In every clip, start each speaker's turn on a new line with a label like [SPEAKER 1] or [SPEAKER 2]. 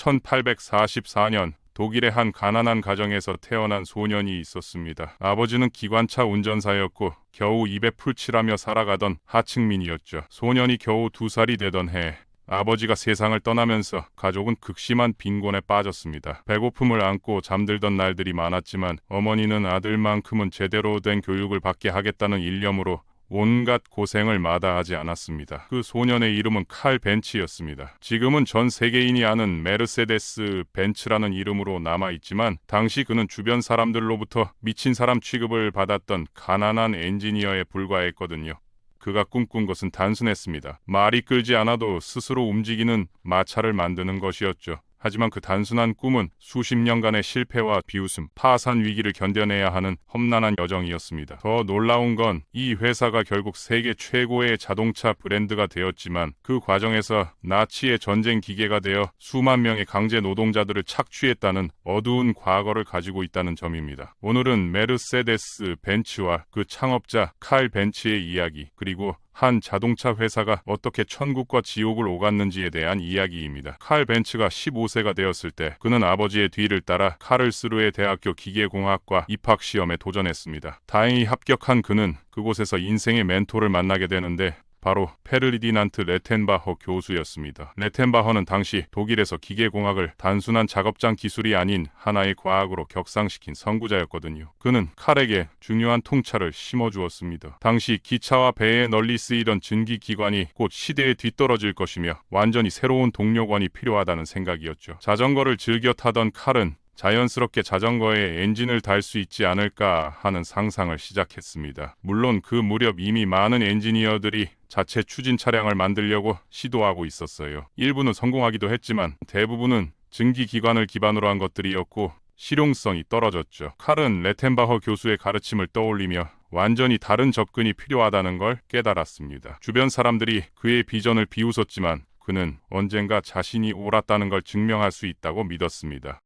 [SPEAKER 1] 1844년 독일의 한 가난한 가정에서 태어난 소년이 있었습니다. 아버지는 기관차 운전사였고 겨우 입에 풀칠하며 살아가던 하층민이었죠. 소년이 겨우 2살이 되던 해 아버지가 세상을 떠나면서 가족은 극심한 빈곤에 빠졌습니다. 배고픔을 안고 잠들던 날들이 많았지만 어머니는 아들만큼은 제대로 된 교육을 받게 하겠다는 일념으로 온갖 고생을 마다하지 않았습니다. 그 소년의 이름은 칼 벤츠였습니다. 지금은 전 세계인이 아는 메르세데스 벤츠라는 이름으로 남아있지만 당시 그는 주변 사람들로부터 미친 사람 취급을 받았던 가난한 엔지니어에 불과했거든요. 그가 꿈꾼 것은 단순했습니다. 말이 끌지 않아도 스스로 움직이는 마차를 만드는 것이었죠. 하지만 그 단순한 꿈은 수십 년간의 실패와 비웃음, 파산 위기를 견뎌내야 하는 험난한 여정이었습니다. 더 놀라운 건 이 회사가 결국 세계 최고의 자동차 브랜드가 되었지만 그 과정에서 나치의 전쟁 기계가 되어 수만 명의 강제 노동자들을 착취했다는 어두운 과거를 가지고 있다는 점입니다. 오늘은 메르세데스 벤츠와 그 창업자 칼 벤츠의 이야기, 그리고 한 자동차 회사가 어떻게 천국과 지옥을 오갔는지에 대한 이야기입니다. 칼 벤츠가 15세가 되었을 때 그는 아버지의 뒤를 따라 카를스루해 대학교 기계공학과 입학시험에 도전했습니다. 다행히 합격한 그는 그곳에서 인생의 멘토를 만나게 되는데 바로 페르디난트 레텐바허 교수였습니다. 레텐바허는 당시 독일에서 기계공학을 단순한 작업장 기술이 아닌 하나의 과학으로 격상시킨 선구자였거든요. 그는 칼에게 중요한 통찰을 심어주었습니다. 당시 기차와 배에 널리 쓰이던 증기기관이 곧 시대에 뒤떨어질 것이며 완전히 새로운 동력원이 필요하다는 생각이었죠. 자전거를 즐겨 타던 칼은 자연스럽게 자전거에 엔진을 달 수 있지 않을까 하는 상상을 시작했습니다. 물론 그 무렵 이미 많은 엔지니어들이 자체 추진 차량을 만들려고 시도하고 있었어요. 일부는 성공하기도 했지만 대부분은 증기기관을 기반으로 한 것들이었고 실용성이 떨어졌죠. 칼은 레텐바허 교수의 가르침을 떠올리며 완전히 다른 접근이 필요하다는 걸 깨달았습니다. 주변 사람들이 그의 비전을 비웃었지만 그는 언젠가 자신이 옳았다는 걸 증명할 수 있다고 믿었습니다.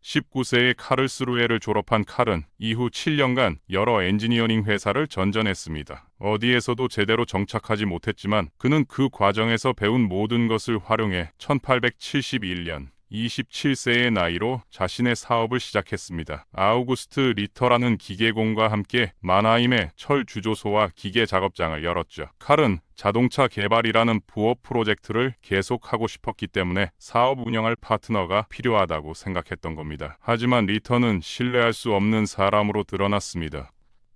[SPEAKER 1] 19세에 카를스루헤를 졸업한 칼은 이후 7년간 여러 엔지니어링 회사를 전전했습니다. 어디에서도 제대로 정착하지 못했지만 그는 그 과정에서 배운 모든 것을 활용해 1871년 27세의 나이로 자신의 사업을 시작했습니다. 아우구스트 리터라는 기계공과 함께 마나임의 철 주조소와 기계 작업장을 열었죠. 칼은 자동차 개발이라는 부업 프로젝트를 계속하고 싶었기 때문에 사업 운영할 파트너가 필요하다고 생각했던 겁니다. 하지만 리터는 신뢰할 수 없는 사람으로 드러났습니다.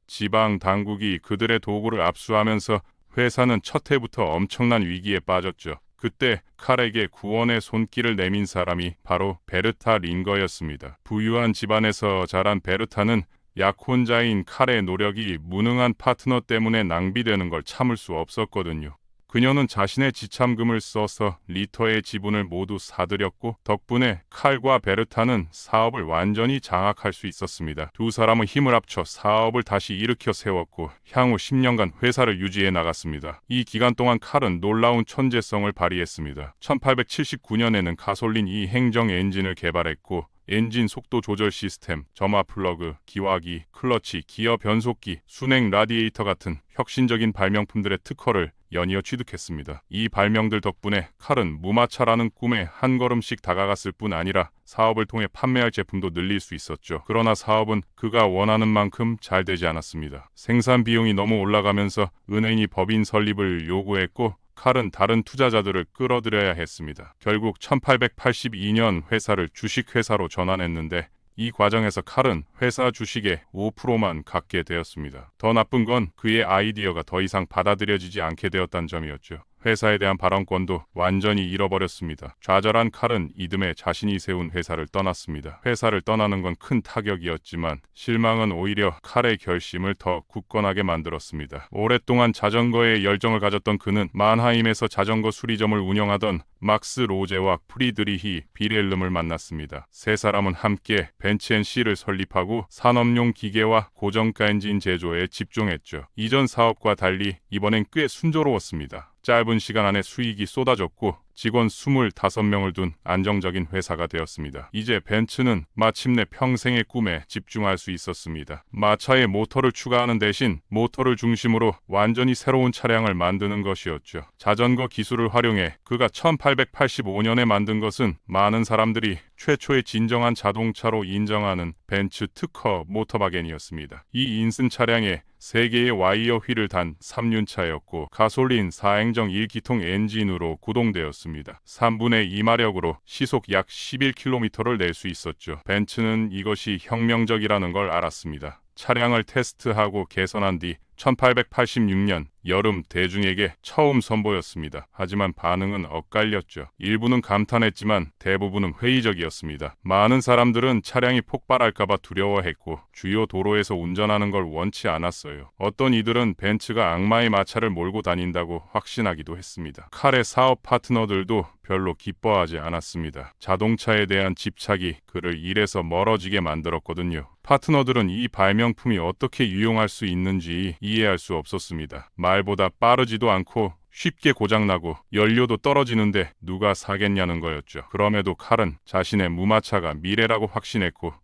[SPEAKER 1] 지방 당국이 그들의 도구를 압수하면서 회사는 첫 해부터 엄청난 위기에 빠졌죠. 그때 칼에게 구원의 손길을 내민 사람이 바로 베르타 링거였습니다. 부유한 집안에서 자란 베르타는 약혼자인 칼의 노력이 무능한 파트너 때문에 낭비되는 걸 참을 수 없었거든요. 그녀는 자신의 지참금을 써서 리터의 지분을 모두 사들였고 덕분에 칼과 베르타는 사업을 완전히 장악할 수 있었습니다. 두 사람은 힘을 합쳐 사업을 다시 일으켜 세웠고 향후 10년간 회사를 유지해 나갔습니다. 이 기간 동안 칼은 놀라운 천재성을 발휘했습니다. 1879년에는 가솔린 2 행정 엔진을 개발했고 엔진 속도 조절 시스템, 점화 플러그, 기화기, 클러치, 기어 변속기, 순행 라디에이터 같은 혁신적인 발명품들의 특허를 연이어 취득했습니다. 이 발명들 덕분에 칼은 무마차라는 꿈에 한 걸음씩 다가갔을 뿐 아니라 사업을 통해 판매할 제품도 늘릴 수 있었죠. 그러나 사업은 그가 원하는 만큼 잘 되지 않았습니다. 생산 비용이 너무 올라가면서 은행이 법인 설립을 요구했고 칼은 다른 투자자들을 끌어들여야 했습니다. 결국 1882년 회사를 주식회사로 전환했는데 이 과정에서 칼은 회사 주식의 5%만 갖게 되었습니다. 더 나쁜 건 그의 아이디어가 더 이상 받아들여지지 않게 되었다는 점이었죠. 회사에 대한 발언권도 완전히 잃어버렸습니다. 좌절한 칼은 이듬해 자신이 세운 회사를 떠났습니다. 회사를 떠나는 건 큰 타격이었지만 실망은 오히려 칼의 결심을 더 굳건하게 만들었습니다. 오랫동안 자전거에 열정을 가졌던 그는 만하임에서 자전거 수리점을 운영하던 막스 로제와 프리드리히 비렐름을 만났습니다. 세 사람은 함께 벤츠앤씨를 설립하고 산업용 기계와 고정가 엔진 제조에 집중했죠. 이전 사업과 달리 이번엔 꽤 순조로웠습니다. 짧은 시간 안에 수익이 쏟아졌고 직원 25명을 둔 안정적인 회사가 되었습니다. 이제 벤츠는 마침내 평생의 꿈에 집중할 수 있었습니다. 마차에 모터를 추가하는 대신 모터를 중심으로 완전히 새로운 차량을 만드는 것이었죠. 자전거 기술을 활용해 그가 1885년에 만든 것은 많은 사람들이 최초의 진정한 자동차로 인정하는 벤츠 특허 모터바겐이었습니다. 이 인슨 차량에 3개의 와이어 휠을 단 3륜차였고 가솔린 4행정 1기통 엔진으로 구동되었습니다. 3분의 2마력으로 시속 약 11km를 낼 수 있었죠. 벤츠는 이것이 혁명적이라는 걸 알았습니다. 차량을 테스트하고 개선한 뒤 1886년 여름 대중에게 처음 선보였습니다. 하지만 반응은 엇갈렸죠. 일부는 감탄했지만 대부분은 회의적이었습니다. 많은 사람들은 차량이 폭발할까봐 두려워했고 주요 도로에서 운전하는 걸 원치 않았어요. 어떤 이들은 벤츠가 악마의 마차를 몰고 다닌다고 확신하기도 했습니다. 칼의 사업 파트너들도 별로 기뻐하지 않았습니다. 자동차에 대한 집착이 그를 일에서 멀어지게 만들었거든요. 파트너들은 이 발명품이 어떻게 유용할 수 있는지 이해할 수 없었습니다. 말보다 빠르지도 않고 쉽게 고장나고 연료도 떨어지는데 누가 사겠냐는 거였죠. 그럼에도 칼은 자신의 무마차가 미래라고 확신했고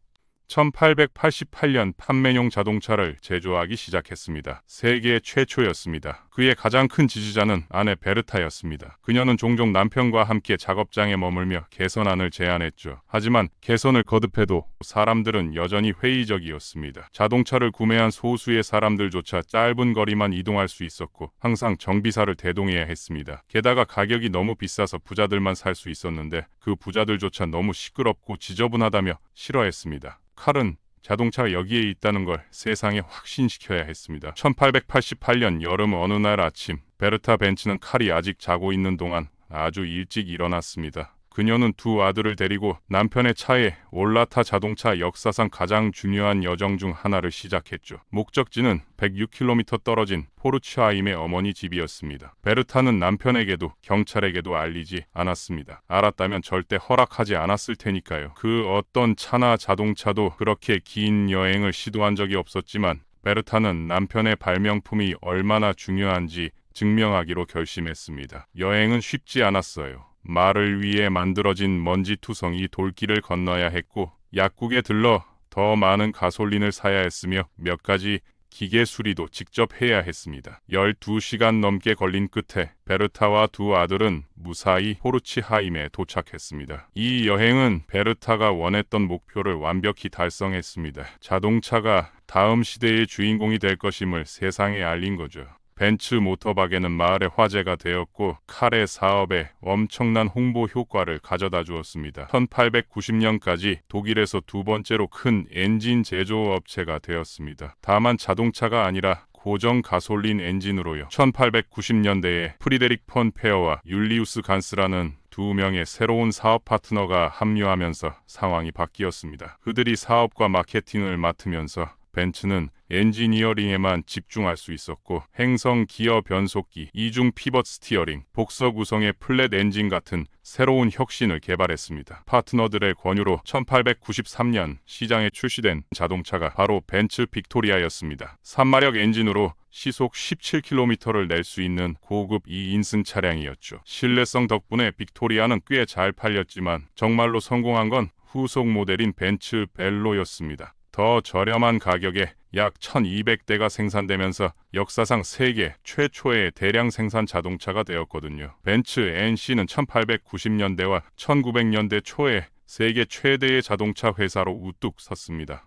[SPEAKER 1] 1888년 판매용 자동차를 제조하기 시작했습니다. 세계 최초였습니다. 그의 가장 큰 지지자는 아내 베르타였습니다. 그녀는 종종 남편과 함께 작업장에 머물며 개선안을 제안했죠. 하지만 개선을 거듭해도 사람들은 여전히 회의적이었습니다. 자동차를 구매한 소수의 사람들조차 짧은 거리만 이동할 수 있었고 항상 정비사를 대동해야 했습니다. 게다가 가격이 너무 비싸서 부자들만 살 수 있었는데 그 부자들조차 너무 시끄럽고 지저분하다며 싫어했습니다. 칼은 자동차가 여기에 있다는 걸 세상에 확신시켜야 했습니다. 1888년 여름 어느 날 아침 베르타 벤츠는 칼이 아직 자고 있는 동안 아주 일찍 일어났습니다. 그녀는 두 아들을 데리고 남편의 차에 올라타 자동차 역사상 가장 중요한 여정 중 하나를 시작했죠. 목적지는 106km 떨어진 포르츠하임의 어머니 집이었습니다. 베르타는 남편에게도 경찰에게도 알리지 않았습니다. 알았다면 절대 허락하지 않았을 테니까요. 그 어떤 차나 자동차도 그렇게 긴 여행을 시도한 적이 없었지만 베르타는 남편의 발명품이 얼마나 중요한지 증명하기로 결심했습니다. 여행은 쉽지 않았어요. 말을 위해 만들어진 먼지투성이 돌길을 건너야 했고 약국에 들러 더 많은 가솔린을 사야 했으며 몇 가지 기계 수리도 직접 해야 했습니다. 12시간 넘게 걸린 끝에 베르타와 두 아들은 무사히 포르츠하임에 도착했습니다. 이 여행은 베르타가 원했던 목표를 완벽히 달성했습니다. 자동차가 다음 시대의 주인공이 될 것임을 세상에 알린 거죠. 벤츠 모터바겐은 마을의 화제가 되었고 칼의 사업에 엄청난 홍보 효과를 가져다 주었습니다. 1890년까지 독일에서 두 번째로 큰 엔진 제조 업체가 되었습니다. 다만 자동차가 아니라 고정 가솔린 엔진으로요. 1890년대에 프리데릭 폰 페어와 율리우스 간스라는 두 명의 새로운 사업 파트너가 합류하면서 상황이 바뀌었습니다. 그들이 사업과 마케팅을 맡으면서 벤츠는 엔지니어링에만 집중할 수 있었고 행성 기어 변속기, 이중 피벗 스티어링, 복서 구성의 플랫 엔진 같은 새로운 혁신을 개발했습니다. 파트너들의 권유로 1893년 시장에 출시된 자동차가 바로 벤츠 빅토리아였습니다. 3마력 엔진으로 시속 17km를 낼 수 있는 고급 2인승 차량이었죠. 신뢰성 덕분에 빅토리아는 꽤 잘 팔렸지만 정말로 성공한 건 후속 모델인 벤츠 벨로였습니다. 더 저렴한 가격에 약 1200대가 생산되면서 역사상 세계 최초의 대량 생산 자동차가 되었거든요. 벤츠 NC는 1890년대와 1900년대 초에 세계 최대의 자동차 회사로 우뚝 섰습니다.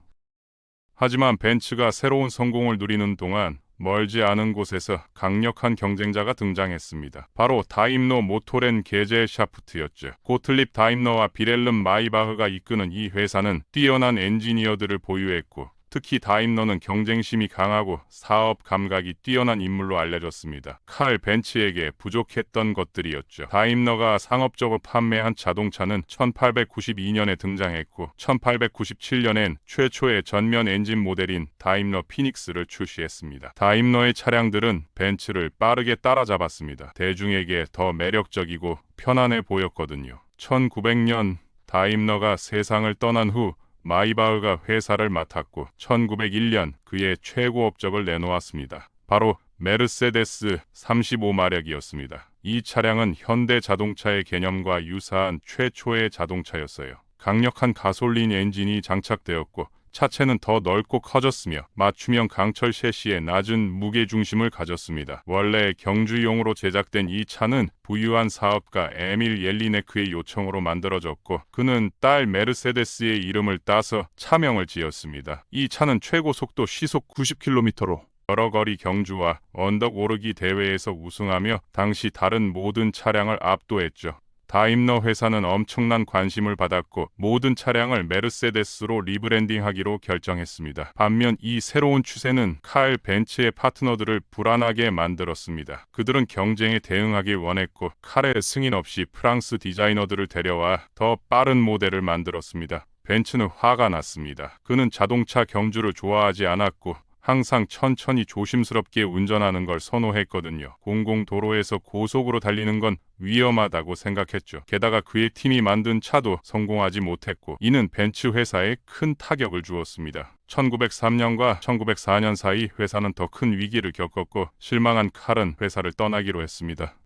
[SPEAKER 1] 하지만 벤츠가 새로운 성공을 누리는 동안 멀지 않은 곳에서 강력한 경쟁자가 등장했습니다. 바로 다임러 모토렌 게젤샤프트였죠. 고틀립 다임러와 비렐름 마이바흐가 이끄는 이 회사는 뛰어난 엔지니어들을 보유했고 특히 다임러는 경쟁심이 강하고 사업 감각이 뛰어난 인물로 알려졌습니다. 칼 벤츠에게 부족했던 것들이었죠. 다임러가 상업적으로 판매한 자동차는 1892년에 등장했고 1897년엔 최초의 전면 엔진 모델인 다임러 피닉스를 출시했습니다. 다임러의 차량들은 벤츠를 빠르게 따라잡았습니다. 대중에게 더 매력적이고 편안해 보였거든요. 1900년 다임러가 세상을 떠난 후 마이바흐가 회사를 맡았고 1901년 그의 최고 업적을 내놓았습니다. 바로 메르세데스 35마력이었습니다. 이 차량은 현대 자동차의 개념과 유사한 최초의 자동차였어요. 강력한 가솔린 엔진이 장착되었고 차체는 더 넓고 커졌으며 맞춤형 강철 셰시에 낮은 무게중심을 가졌습니다. 원래 경주용으로 제작된 이 차는 부유한 사업가 에밀 옐리네크의 요청으로 만들어졌고 그는 딸 메르세데스의 이름을 따서 차명을 지었습니다. 이 차는 최고 속도 시속 90km로 여러 거리 경주와 언덕 오르기 대회에서 우승하며 당시 다른 모든 차량을 압도했죠. 다임러 회사는 엄청난 관심을 받았고 모든 차량을 메르세데스로 리브랜딩하기로 결정했습니다. 반면 이 새로운 추세는 칼 벤츠의 파트너들을 불안하게 만들었습니다. 그들은 경쟁에 대응하길 원했고 칼의 승인 없이 프랑스 디자이너들을 데려와 더 빠른 모델을 만들었습니다. 벤츠는 화가 났습니다. 그는 자동차 경주를 좋아하지 않았고 항상 천천히 조심스럽게 운전하는 걸 선호했거든요. 공공도로에서 고속으로 달리는 건 위험하다고 생각했죠. 게다가 그의 팀이 만든 차도 성공하지 못했고 이는 벤츠 회사에 큰 타격을 주었습니다. 1903년과 1904년 사이 회사는 더 큰 위기를 겪었고 실망한 칼은 회사를 떠나기로 했습니다.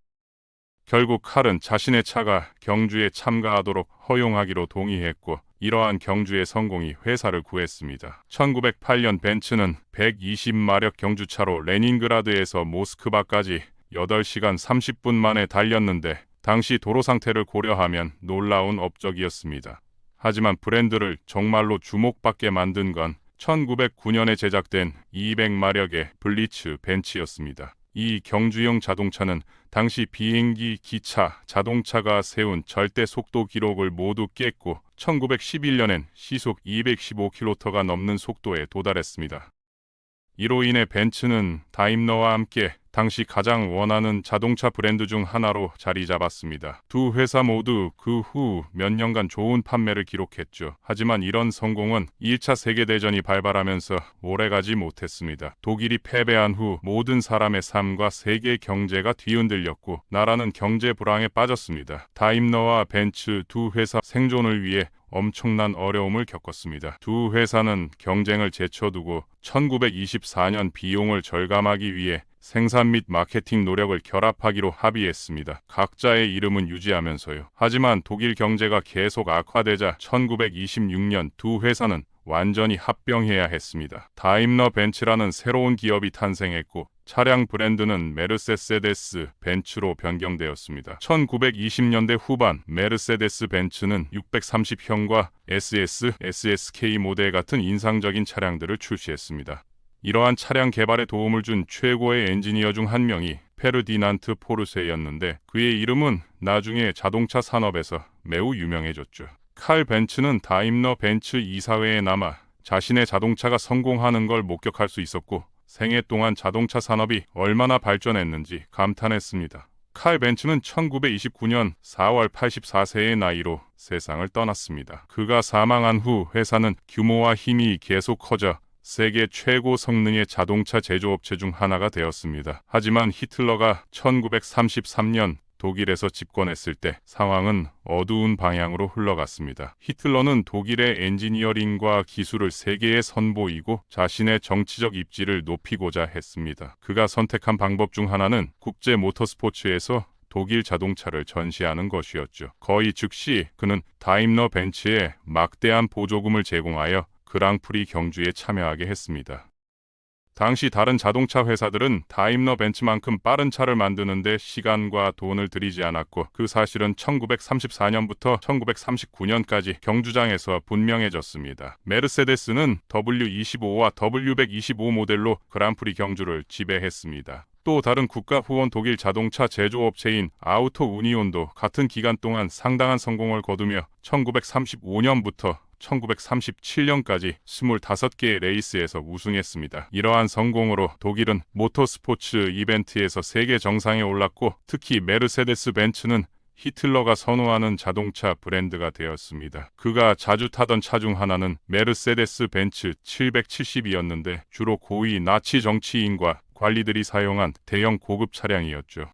[SPEAKER 1] 결국 칼은 자신의 차가 경주에 참가하도록 허용하기로 동의했고 이러한 경주의 성공이 회사를 구했습니다. 1908년 벤츠는 120마력 경주차로 레닌그라드에서 모스크바까지 8시간 30분 만에 달렸는데 당시 도로 상태를 고려하면 놀라운 업적이었습니다. 하지만 브랜드를 정말로 주목받게 만든 건 1909년에 제작된 200마력의 블리츠 벤츠였습니다. 이 경주용 자동차는 당시 비행기, 기차, 자동차가 세운 절대 속도 기록을 모두 깼고 1911년엔 시속 215km가 넘는 속도에 도달했습니다. 이로 인해 벤츠는 다임러와 함께 당시 가장 원하는 자동차 브랜드 중 하나로 자리 잡았습니다. 두 회사 모두 그 후 몇 년간 좋은 판매를 기록했죠. 하지만 이런 성공은 1차 세계대전이 발발하면서 오래가지 못했습니다. 독일이 패배한 후 모든 사람의 삶과 세계 경제가 뒤흔들렸고 나라는 경제 불황에 빠졌습니다. 다임러와 벤츠 두 회사 생존을 위해 엄청난 어려움을 겪었습니다. 두 회사는 경쟁을 제쳐두고 1924년 비용을 절감하기 위해 생산 및 마케팅 노력을 결합하기로 합의했습니다. 각자의 이름은 유지하면서요. 하지만 독일 경제가 계속 악화되자 1926년 두 회사는 완전히 합병해야 했습니다. 다임러 벤츠라는 새로운 기업이 탄생했고 차량 브랜드는 메르세데스 벤츠로 변경되었습니다. 1920년대 후반 메르세데스 벤츠는 630형과 SS, SSK 모델 같은 인상적인 차량들을 출시했습니다. 이러한 차량 개발에 도움을 준 최고의 엔지니어 중 한 명이 페르디난트 포르쉐였는데 그의 이름은 나중에 자동차 산업에서 매우 유명해졌죠. 칼 벤츠는 다임러 벤츠 이사회에 남아 자신의 자동차가 성공하는 걸 목격할 수 있었고 생애 동안 자동차 산업이 얼마나 발전했는지 감탄했습니다. 칼 벤츠는 1929년 4월 84세의 나이로 세상을 떠났습니다. 그가 사망한 후 회사는 규모와 힘이 계속 커져 세계 최고 성능의 자동차 제조업체 중 하나가 되었습니다. 하지만 히틀러가 1933년 독일에서 집권했을 때 상황은 어두운 방향으로 흘러갔습니다. 히틀러는 독일의 엔지니어링과 기술을 세계에 선보이고 자신의 정치적 입지를 높이고자 했습니다. 그가 선택한 방법 중 하나는 국제 모터스포츠에서 독일 자동차를 전시하는 것이었죠. 거의 즉시 그는 다임러 벤츠에 막대한 보조금을 제공하여 그랑프리 경주에 참여하게 했습니다. 당시 다른 자동차 회사들은 다임러 벤츠만큼 빠른 차를 만드는데 시간과 돈을 들이지 않았고 그 사실은 1934년부터 1939년까지 경주장에서 분명해졌습니다. 메르세데스는 W25와 W125 모델로 그랑프리 경주를 지배했습니다. 또 다른 국가 후원 독일 자동차 제조업체인 아우토 우니온도 같은 기간 동안 상당한 성공을 거두며 1935년부터 1937년까지 25개의 레이스에서 우승했습니다. 이러한 성공으로 독일은 모터스포츠 이벤트에서 세계 정상에 올랐고 특히 메르세데스 벤츠는 히틀러가 선호하는 자동차 브랜드가 되었습니다. 그가 자주 타던 차 중 하나는 메르세데스 벤츠 770이었는데 주로 고위 나치 정치인과 관리들이 사용한 대형 고급 차량이었죠.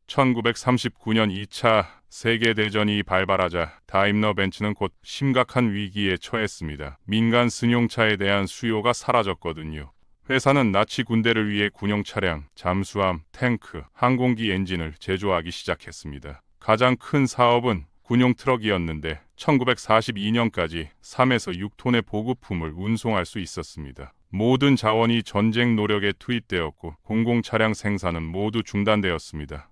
[SPEAKER 1] 1939년 2차 세계대전이 발발하자 다임러 벤츠는 곧 심각한 위기에 처했습니다. 민간 승용차에 대한 수요가 사라졌거든요. 회사는 나치 군대를 위해 군용 차량, 잠수함, 탱크, 항공기 엔진을 제조하기 시작했습니다. 가장 큰 사업은 군용 트럭이었는데 1942년까지 3에서 6톤의 보급품을 운송할 수 있었습니다. 모든 자원이 전쟁 노력에 투입되었고 공공 차량 생산은 모두 중단되었습니다.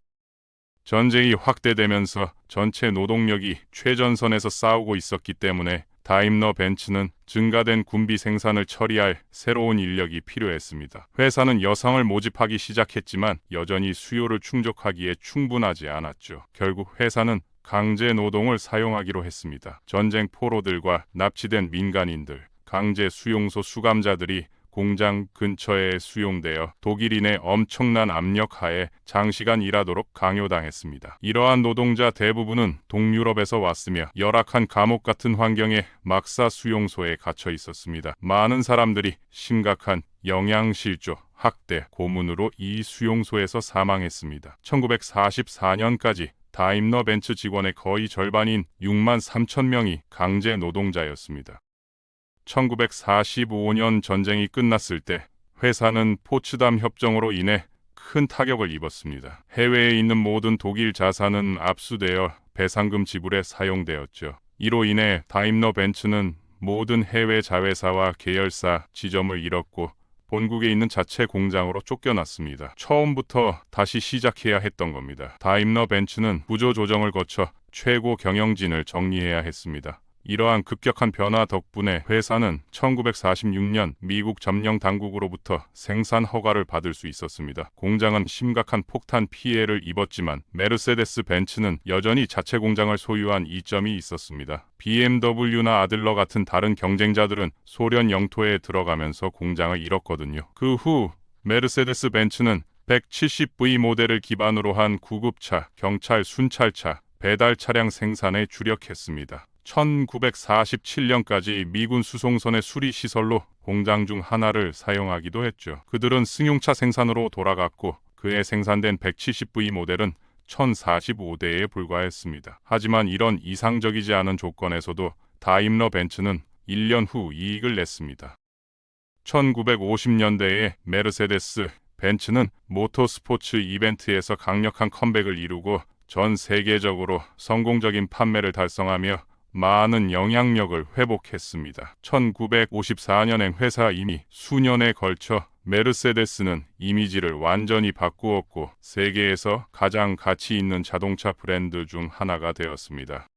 [SPEAKER 1] 전쟁이 확대되면서 전체 노동력이 최전선에서 싸우고 있었기 때문에 다임러 벤츠는 증가된 군비 생산을 처리할 새로운 인력이 필요했습니다. 회사는 여성을 모집하기 시작했지만 여전히 수요를 충족하기에 충분하지 않았죠. 결국 회사는 강제 노동을 사용하기로 했습니다. 전쟁 포로들과 납치된 민간인들, 강제 수용소 수감자들이 공장 근처에 수용되어 독일인의 엄청난 압력 하에 장시간 일하도록 강요당했습니다. 이러한 노동자 대부분은 동유럽에서 왔으며 열악한 감옥 같은 환경에 막사 수용소에 갇혀 있었습니다. 많은 사람들이 심각한 영양실조, 학대, 고문으로 이 수용소에서 사망했습니다. 1944년까지 다임러 벤츠 직원의 거의 절반인 6만 3천 명이 강제 노동자였습니다. 1945년 전쟁이 끝났을 때 회사는 포츠담 협정으로 인해 큰 타격을 입었습니다. 해외에 있는 모든 독일 자산은 압수되어 배상금 지불에 사용되었죠. 이로 인해 다임러 벤츠는 모든 해외 자회사와 계열사 지점을 잃었고 본국에 있는 자체 공장으로 쫓겨났습니다. 처음부터 다시 시작해야 했던 겁니다. 다임러 벤츠는 구조조정을 거쳐 최고 경영진을 정리해야 했습니다. 이러한 급격한 변화 덕분에 회사는 1946년 미국 점령 당국으로부터 생산 허가를 받을 수 있었습니다. 공장은 심각한 폭탄 피해를 입었지만 메르세데스 벤츠는 여전히 자체 공장을 소유한 이점이 있었습니다. BMW나 아들러 같은 다른 경쟁자들은 소련 영토에 들어가면서 공장을 잃었거든요. 그 후 메르세데스 벤츠는 170V 모델을 기반으로 한 구급차, 경찰 순찰차, 배달 차량 생산에 주력했습니다. 1947년까지 미군 수송선의 수리 시설로 공장 중 하나를 사용하기도 했죠. 그들은 승용차 생산으로 돌아갔고 그해 생산된 170V 모델은 1045대에 불과했습니다. 하지만 이런 이상적이지 않은 조건에서도 다임러 벤츠는 1년 후 이익을 냈습니다. 1950년대에 메르세데스 벤츠는 모터스포츠 이벤트에서 강력한 컴백을 이루고 전 세계적으로 성공적인 판매를 달성하며 많은 영향력을 회복했습니다. 1954년엔 회사 이미 수년에 걸쳐 메르세데스는 이미지를 완전히 바꾸었고 세계에서 가장 가치 있는 자동차 브랜드 중 하나가 되었습니다.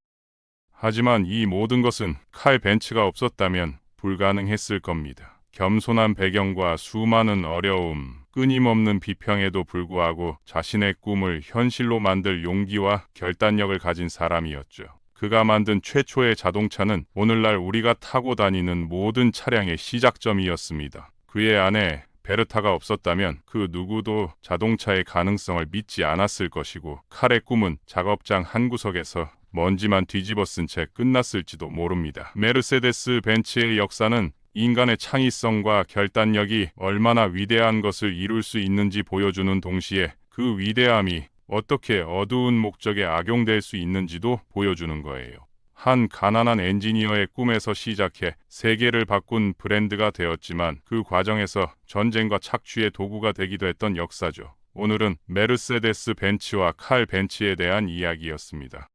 [SPEAKER 1] 하지만 이 모든 것은 칼 벤츠가 없었다면 불가능했을 겁니다. 겸손한 배경과 수많은 어려움, 끊임없는 비평에도 불구하고 자신의 꿈을 현실로 만들 용기와 결단력을 가진 사람이었죠. 그가 만든 최초의 자동차는 오늘날 우리가 타고 다니는 모든 차량의 시작점이었습니다. 그의 아내 베르타가 없었다면 그 누구도 자동차의 가능성을 믿지 않았을 것이고 칼의 꿈은 작업장 한 구석에서 먼지만 뒤집어 쓴 채 끝났을지도 모릅니다. 메르세데스 벤츠의 역사는 인간의 창의성과 결단력이 얼마나 위대한 것을 이룰 수 있는지 보여주는 동시에 그 위대함이 어떻게 어두운 목적에 악용될 수 있는지도 보여주는 거예요. 한 가난한 엔지니어의 꿈에서 시작해 세계를 바꾼 브랜드가 되었지만 그 과정에서 전쟁과 착취의 도구가 되기도 했던 역사죠. 오늘은 메르세데스 벤츠와 칼 벤츠에 대한 이야기였습니다.